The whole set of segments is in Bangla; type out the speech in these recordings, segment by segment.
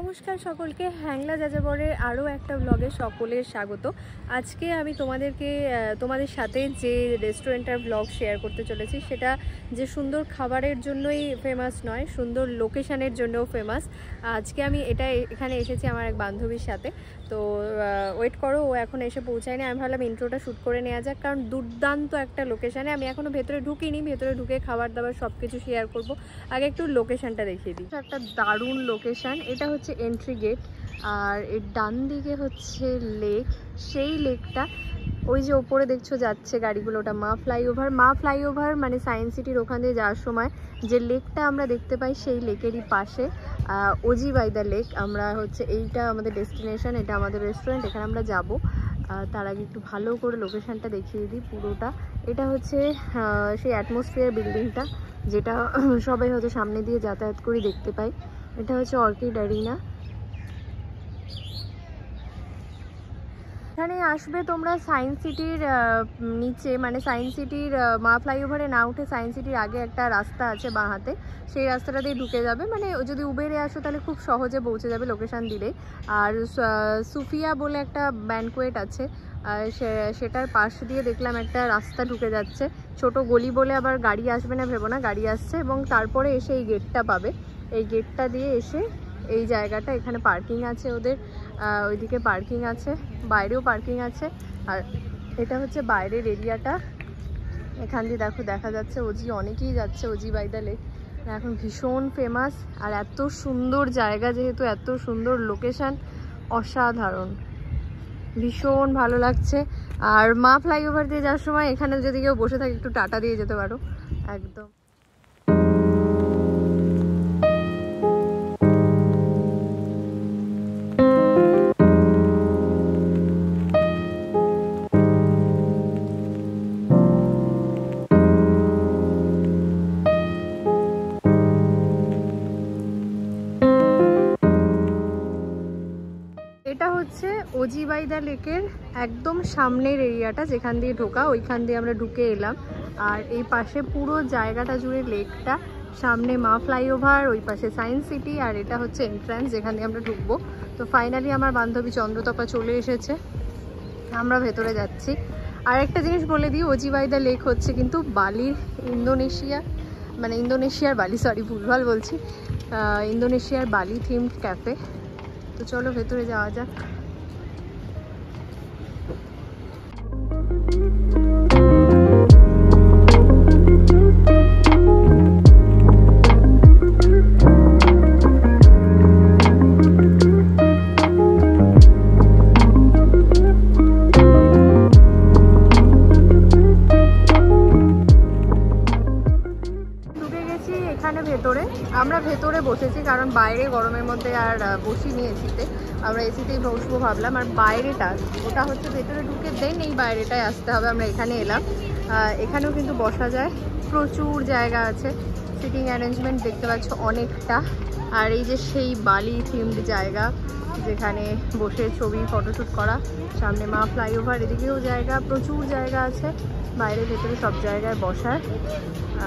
নমস্কার সকলকে, হ্যাংলা যাযাবরের আরও একটা ব্লগে সকলের স্বাগত। আজকে আমি তোমাদের সাথে যে রেস্টুরেন্টের ব্লগ শেয়ার করতে চলেছি, সেটা যে সুন্দর খাবারের জন্যই ফেমাস নয়, সুন্দর লোকেশানের জন্যও ফেমাস। আজকে আমি এখানে এসেছি আমার এক বান্ধবীর সাথে। তো ওয়েট করো, ও এখন এসে পৌঁছায়নি। আমি ভাবলাম ইন্ট্রোটা শ্যুট করে নেওয়া যাক, কারণ দুর্দান্ত একটা লোকেশানে। আমি এখনও ভেতরে ঢুকিনি, ভেতরে ঢুকে খাবার দাবার সব কিছু শেয়ার করব। আগে একটু লোকেশানটা দেখিয়ে দিই। একটা দারুণ লোকেশান। এটা হচ্ছে এন্ট্রি গেট, আর এর ডান দিকে হচ্ছে লেক। সেই লেকটা ওই যে ওপরে দেখছো যাচ্ছে গাড়িগুলো, ওটা মা ফ্লাইওভার মানে সায়েন্স সিটির ওখান দিয়ে যাওয়ার সময় যে লেকটা আমরা দেখতে পাই, সেই লেকেরই পাশে ওজি বাই দ্য লেক। আমরা হচ্ছে এইটা আমাদের ডেস্টিনেশন, এটা আমাদের রেস্টুরেন্ট, এখানে আমরা যাব। তার আগে একটু ভালো করে লোকেশানটা দেখিয়ে দিই পুরোটা। এটা হচ্ছে সেই অ্যাটমসফিয়ার বিল্ডিংটা, যেটা সবাই হয়তো সামনে দিয়ে যাতায়াত করে দেখতে পাই। এটা হচ্ছে অর্কিড অ্যারিনা। এখানে আসবে তোমরা সায়েন্স সিটির নিচে, মানে সায়েন্স সিটির মা ফ্লাইওভারে না উঠে সায়েন্স সিটির আগে একটা রাস্তা আছে বাঁ হাতে, সেই রাস্তাটা দিয়ে ঢুকে যাবে। মানে যদি উবেরে আসো তাহলে খুব সহজে পৌঁছে যাবে লোকেশান দিলেই। আর সুফিয়া বলে একটা ব্যানকোয়েট আছে, সেটার পাশ দিয়ে দেখলাম একটা রাস্তা ঢুকে যাচ্ছে, ছোট গলি বলে আবার গাড়ি আসবে না ভেবো না, গাড়ি আসছে। এবং তারপরে এসে এই গেটটা পাবে, এই গেটটা দিয়ে এসে এই জায়গাটা, এখানে পার্কিং আছে ওদের, ওইদিকে পার্কিং আছে, বাইরেও পার্কিং আছে। আর এটা হচ্ছে বাইরের এরিয়াটা। এখান দিয়ে দেখো দেখা যাচ্ছে ওজি, অনেকেই যাচ্ছে ওজি বাই দ্য লেক, এখন ভীষণ ফেমাস। আর এত সুন্দর জায়গা, যেহেতু এত সুন্দর লোকেশান, অসাধারণ, ভীষণ ভালো লাগছে। আর মা ফ্লাইওভার দিয়ে যাওয়ার সময় এখানে যদি কেউ বসে থাকে একটু টাটা দিয়ে যেতে পারো একদম। এটা হচ্ছে ওজি বাই দ্য লেকের একদম সামনের এরিয়াটা, যেখান দিয়ে ঢোকা, ওইখান দিয়ে আমরা ঢুকে এলাম। আর এই পাশে পুরো জায়গাটা জুড়ে লেকটা, সামনে মা ফ্লাইওভার, ওই পাশে সায়েন্স সিটি, আর এটা হচ্ছে এন্ট্রান্স যেখান দিয়ে আমরা ঢুকবো। তো ফাইনালি আমার বান্ধবী চন্দ্রতপা চলে এসেছে, আমরা ভেতরে যাচ্ছি। আর একটা জিনিস বলে দিই, ওজি বাই দ্য লেক হচ্ছে কিন্তু বালির ইন্দোনেশিয়ার বালি, সরি ভুলভাল বলছি, ইন্দোনেশিয়ার বালি থিমড ক্যাফে। তো চলো ভেতরে যাওয়া যাক। আমরা ভেতরে বসেছি, কারণ বাইরে গরমের মধ্যে আর বসিনি এসিতে, আমরা এসিতেই বসবো ভাবলাম। আর বাইরেটা, ওটা হচ্ছে ভেতরে ঢুকে দেন এই বাইরেটায় আসতে হবে, আমরা এখানে এলাম। এখানেও কিন্তু বসা যায়, প্রচুর জায়গা আছে, সিটিং অ্যারেঞ্জমেন্ট দেখতে পাচ্ছ অনেকটা। আর এই যে সেই বালি থিমড জায়গা, যেখানে বসে ছবি ফটোশ্যুট করা, সামনে মা ফ্লাইওভার, এদিকেও জায়গা, প্রচুর জায়গা আছে, বাইরে ভেতরে সব জায়গায় বসার।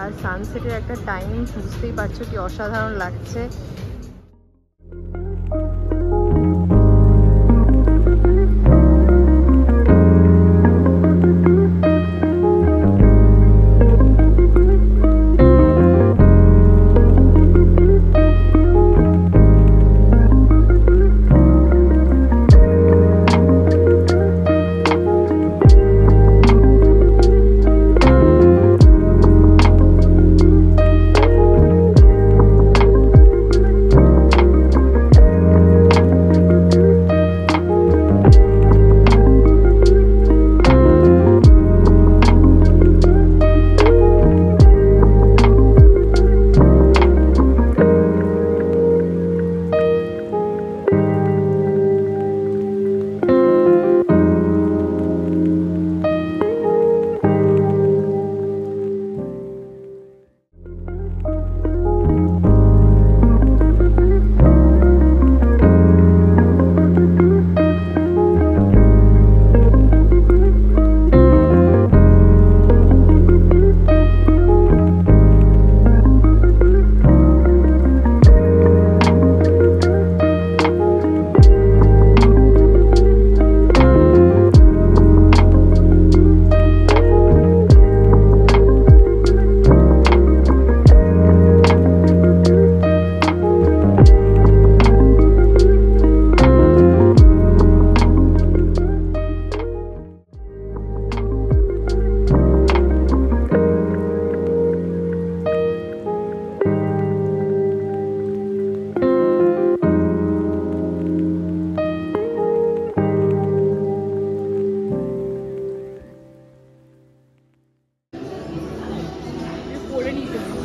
আর সানসেটের একটা টাইম, বুঝতেই পারছো কি অসাধারণ লাগছে। ready to go.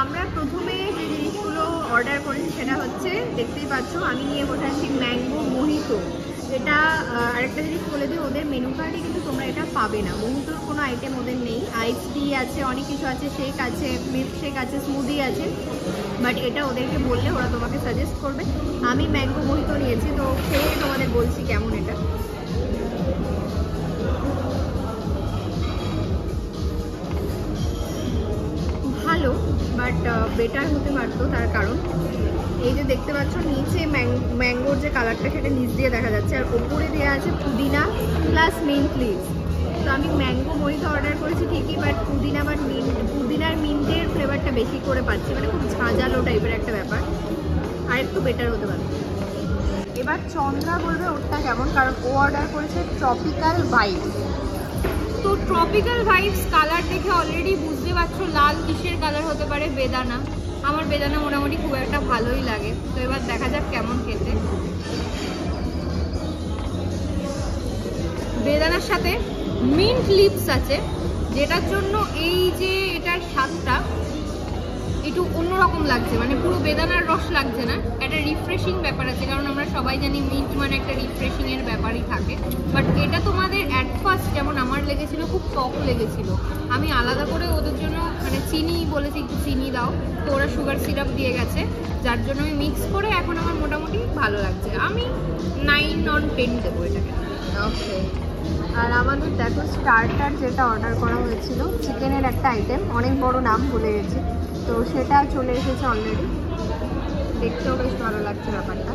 আমরা প্রথমে যে জিনিসগুলো অর্ডার করেছি সেটা হচ্ছে, দেখতেই পাচ্ছ আমি নিয়ে বসে আছি ম্যাঙ্গো মোহিতো। এটা আরেকটা জিনিস বলে দিই, ওদের মেনু কার্ডে কিন্তু তোমরা এটা পাবে না, মোহিতোর কোনো আইটেম ওদের নেই। আইস টি আছে, অনেক কিছু আছে, শেক আছে, মিল্ক শেক আছে, স্মুদি আছে, বাট এটা ওদেরকে বললে ওরা তোমাকে সাজেস্ট করবে। আমি ম্যাঙ্গো মোহিতো নিয়েছি, তো খেয়ে তোমাদের বলছি কেমন এটা। ভালো, বাট বেটার হতে পারতো। তার কারণ এই যে দেখতে পাচ্ছ নিচে ম্যাঙ্গোর যে কালারটা সেটা নিচ দিয়ে দেখা যাচ্ছে, আর ওপরে দেওয়া আছে পুদিনা প্লাস মিন্ট লিভস। তো আমি ম্যাঙ্গো মোহিতো অর্ডার করেছি ঠিকই, বাট পুদিনার মিন্টের ফ্লেভারটা বেশি করে পাচ্ছি, মানে খুব ঝাঁঝালো টাইপের একটা ব্যাপার, আর একটু বেটার হতে পারে। এবার চন্দ্রা বলবে ওরটা কেমন, কারণ ও অর্ডার করেছে ট্রপিক্যাল ভাইবস। তো ট্রপিক্যাল ভাইবস কালার দেখে অলরেডি বুঝতে পারছো লাল কিসের কালার হতে পারে, বেদানা। আমার বেদানা মোটামুটি খুব একটা ভালোই লাগে, তো এবার দেখা যাক কেমন খেতে। বেদানার সাথে মিন্ট লিভস আছে, যেটার জন্য এই যে এটার স্বাদটা একটু অন্যরকম লাগছে, মানে পুরো বেদানার রস লাগছে না, একটা রিফ্রেশিং ব্যাপার আছে, কারণ আমরা সবাই জানি মিন্ট মানে একটা রিফ্রেশিং এর ব্যাপারই থাকে। বাট এটা তোমাদের অ্যাট ফার্স্ট যেমন আমার লেগেছিল, খুব টক লেগেছিল। আমি আলাদা করে ওদের জন্য মানে চিনি বলেছি, একটু চিনি দাও, তো ওরা সুগার সিরাপ দিয়ে গেছে, যার জন্য আমি মিক্স করে এখন আমার মোটামুটি ভালো লাগছে। আমি 9/10 দেবো এটাকে। ওকে, আর আমাদের দেখো স্টার্টার যেটা অর্ডার করা হয়েছিল, চিকেনের একটা আইটেম, অনেক বড় নাম ভুলে গেছি, তো সেটা চলে এসেছে অলরেডি। দেখতেও বেশ ভালো লাগছে ব্যাপারটা।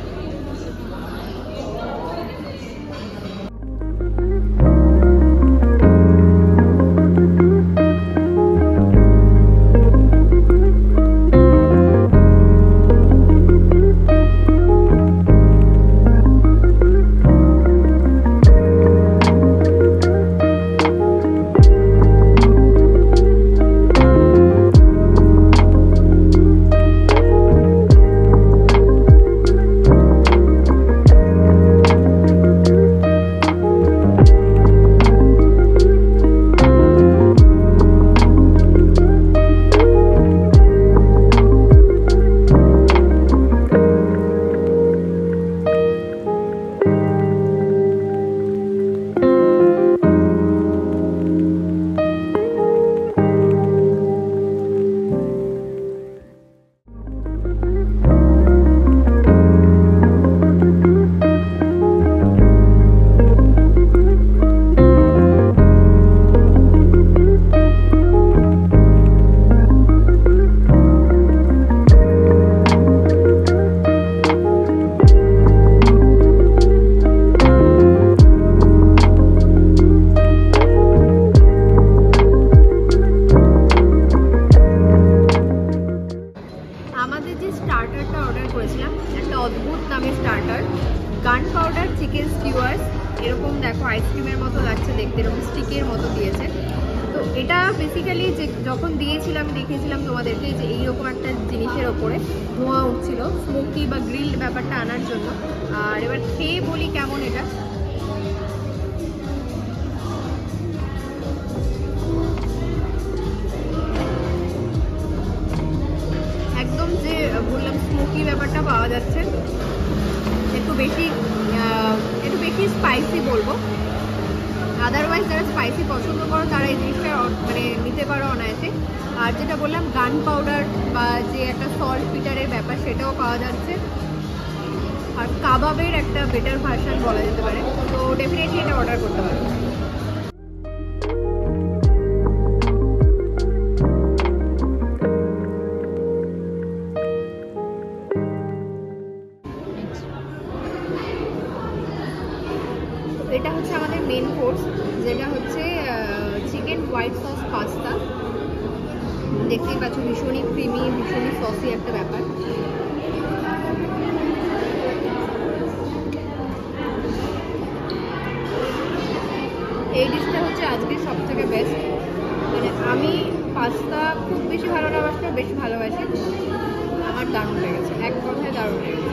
গান পাউডার চিকেন স্কিউয়ার্স, এরকম দেখো আইসক্রিমের মতো লাগছে দেখতে, এরকম স্টিকের মতো দিয়েছে। তো এটা বেসিক্যালি যে যখন দিয়েছিলাম দেখিয়েছিলাম তোমাদেরকে যে এইরকম একটা জিনিসের ওপরে ধোঁয়া উঠছিল, স্মোকি বা গ্রিলড ব্যাপারটা আনার জন্য। আর এবার খেয়ে বলি কেমন এটা। একদম যে বললাম স্মোকি ব্যাপারটা পাওয়া যাচ্ছে, একটু বেশি স্পাইসি বলবো। আদারওয়াইজ যারা স্পাইসি পছন্দ করো তারা এই জিনিসটা মানে নিতে পারো অনায়াসে। আর যেটা বললাম গান পাউডার বা যে একটা সল্ট পিটারের ব্যাপার সেটাও পাওয়া যাচ্ছে, আর কাবাবের একটা বেটার ভার্সন বলা যেতে পারে। তো ডেফিনেটলি এটা অর্ডার করতে পারো। এটা হচ্ছে আমাদের মেন কোর্স, যেটা হচ্ছে চিকেন হোয়াইট সস পাস্তা। দেখতেই পাচ্ছ ভীষণই ক্রিমি, ভীষণই সসি একটা ব্যাপার। এই ডিশটা হচ্ছে আজকে সব থেকে বেস্ট। মানে আমি পাস্তা খুব বেশি ভালো না বাসলেও বেশি ভালোবাসি, আমার দারুণ লেগেছে, এক কথায় দারুণ লেগেছে।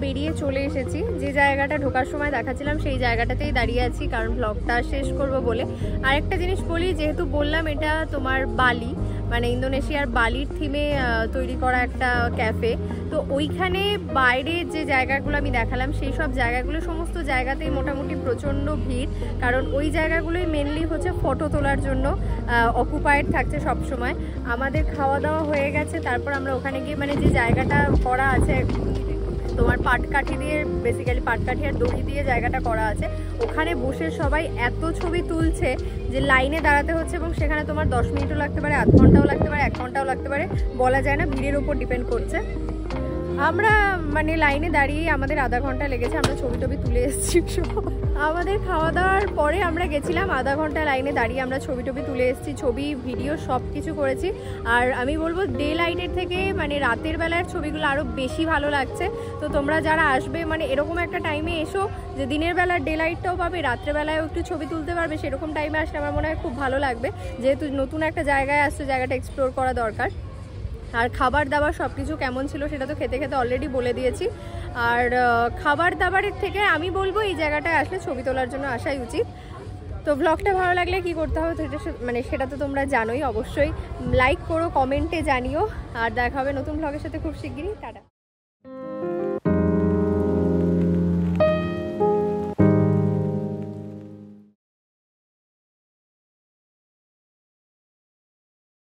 বেরিয়ে চলে এসেছি। যে জায়গাটা ঢোকার সময় দেখাচ্ছিলাম সেই জায়গাটাতেই দাঁড়িয়ে আছি, কারণ ব্লগটা শেষ করব বলে। আরেকটা জিনিস বলি, যেহেতু বললাম এটা তোমার বালি, মানে ইন্দোনেশিয়ার বালির থিমে তৈরি করা একটা ক্যাফে, তো ওইখানে বাইরে যে জায়গাগুলো আমি দেখালাম সেই সব জায়গাগুলো সমস্ত জায়গাতেই মোটামুটি প্রচণ্ড ভিড়, কারণ ওই জায়গাগুলোই মেনলি হচ্ছে ফটো তোলার জন্য অকুপায়েড থাকছে সব সময়। আমাদের খাওয়া দাওয়া হয়ে গেছে, তারপর আমরা ওখানে গিয়ে মানে যে জায়গাটা করা আছে তোমার পাটকাঠি দিয়ে, বেসিক্যালি পাটকাঠি আর দড়ি দিয়ে জায়গাটা করা আছে, ওখানে বসে সবাই এত ছবি তুলছে যে লাইনে দাঁড়াতে হচ্ছে, এবং সেখানে তোমার 10 মিনিটও লাগতে পারে, আধ ঘন্টাও লাগতে পারে, 1 ঘন্টাও লাগতে পারে, বলা যায় না, ভিড়ের উপর ডিপেন্ড করছে। আমরা মানে লাইনে দাঁড়িয়ে আমাদের আধা ঘন্টা লেগেছে, আমরা ছবি টবি তুলে এসেছি। আমাদের খাওয়া দাওয়ার পরে আমরা গেছিলাম, আধা ঘন্টা লাইনে দাঁড়িয়ে আমরা ছবি টবি তুলে এসেছি, ছবি ভিডিও সব কিছু করেছি। আর আমি বলবো ডে লাইটের থেকে মানে রাতের বেলার ছবিগুলো আরও বেশি ভালো লাগছে। তো তোমরা যারা আসবে মানে এরকম একটা টাইমে এসো যে দিনের বেলার ডে লাইটটাও পাবে, রাত্রেবেলায়ও একটু ছবি তুলতে পারবে, সেরকম টাইমে আসলে আমার মনে হয় খুব ভালো লাগবে। যেহেতু নতুন একটা জায়গায় আসছে, জায়গাটা এক্সপ্লোর করা দরকার। আর খাবার দাবার সব কিছু কেমন ছিল সেটা তো খেতে খেতে অলরেডি বলে দিয়েছি। আর খাবার দাবারের থেকে আমি বলবো এই জায়গাটায় আসলে ছবি তোলার জন্য আসাই উচিত। তো ব্লগটা ভালো লাগলে কি করতে হবে তো মানে সেটা তো তোমরা জানোই, অবশ্যই লাইক করো, কমেন্টে জানিও, আর দেখা হবে নতুন ব্লগের সাথে খুব শিগগিরই। টাটা।